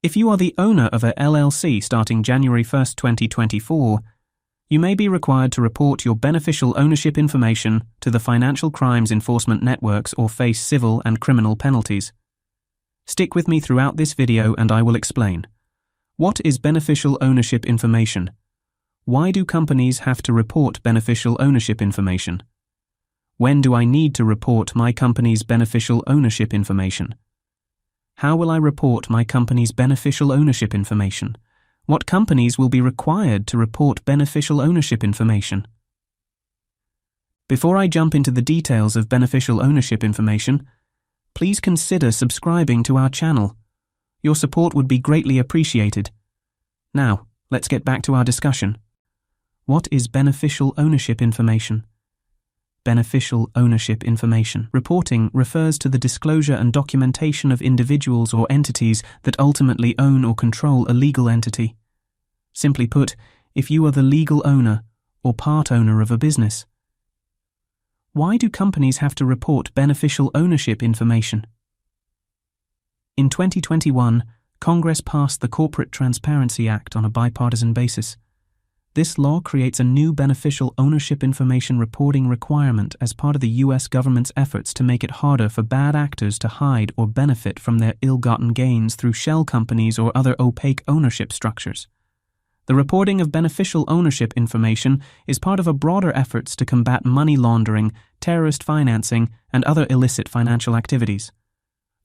If you are the owner of a LLC starting January 1, 2024, you may be required to report your beneficial ownership information to the Financial Crimes Enforcement Networks or face civil and criminal penalties. Stick with me throughout this video and I will explain. What is beneficial ownership information? Why do companies have to report beneficial ownership information? When do I need to report my company's beneficial ownership information? How will I report my company's beneficial ownership information? What companies will be required to report beneficial ownership information? Before I jump into the details of beneficial ownership information, please consider subscribing to our channel. Your support would be greatly appreciated. Now, let's get back to our discussion. What is beneficial ownership information? Beneficial ownership information reporting refers to the disclosure and documentation of individuals or entities that ultimately own or control a legal entity. Simply put, if you are the legal owner or part owner of a business. Why do companies have to report beneficial ownership information? In 2021, Congress passed the Corporate Transparency Act on a bipartisan basis. This law creates a new beneficial ownership information reporting requirement as part of the U.S. government's efforts to make it harder for bad actors to hide or benefit from their ill-gotten gains through shell companies or other opaque ownership structures. The reporting of beneficial ownership information is part of a broader efforts to combat money laundering, terrorist financing, and other illicit financial activities.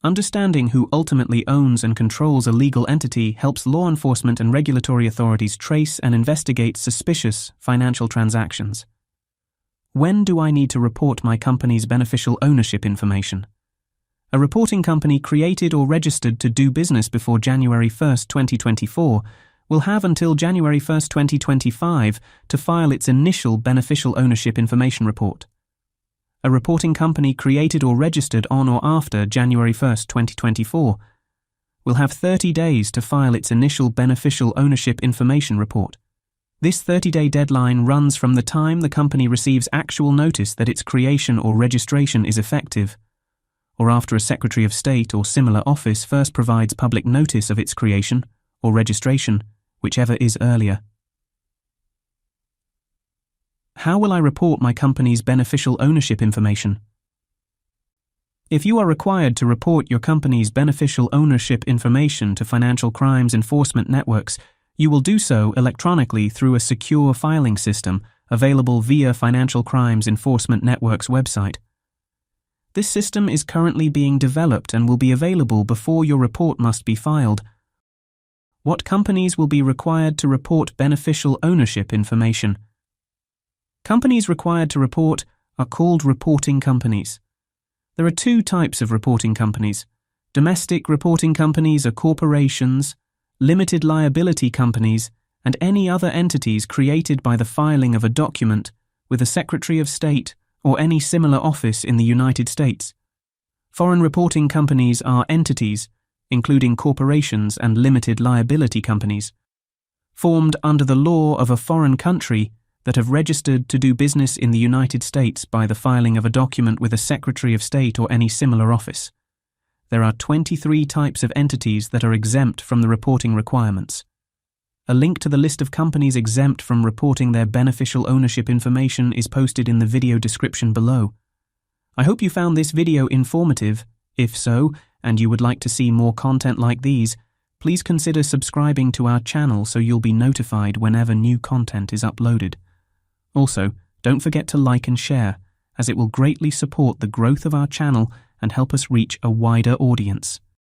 Understanding who ultimately owns and controls a legal entity helps law enforcement and regulatory authorities trace and investigate suspicious financial transactions. When do I need to report my company's beneficial ownership information? A reporting company created or registered to do business before January 1, 2024 will have until January 1, 2025 to file its initial beneficial ownership information report. A reporting company created or registered on or after January 1, 2024 will have 30 days to file its initial beneficial ownership information report. This 30-day deadline runs from the time the company receives actual notice that its creation or registration is effective, or after a Secretary of State or similar office first provides public notice of its creation or registration, whichever is earlier. How will I report my company's beneficial ownership information? If you are required to report your company's beneficial ownership information to Financial Crimes Enforcement Networks, you will do so electronically through a secure filing system available via Financial Crimes Enforcement Network's website. This system is currently being developed and will be available before your report must be filed. What companies will be required to report beneficial ownership information? Companies required to report are called reporting companies. There are two types of reporting companies. Domestic reporting companies are corporations, limited liability companies, and any other entities created by the filing of a document with a Secretary of State or any similar office in the United States. Foreign reporting companies are entities, including corporations and limited liability companies, formed under the law of a foreign country that have registered to do business in the United States by the filing of a document with a Secretary of State or any similar office. There are 23 types of entities that are exempt from the reporting requirements. A link to the list of companies exempt from reporting their beneficial ownership information is posted in the video description below. I hope you found this video informative. If so, and you would like to see more content like these, please consider subscribing to our channel so you'll be notified whenever new content is uploaded. Also, don't forget to like and share, as it will greatly support the growth of our channel and help us reach a wider audience.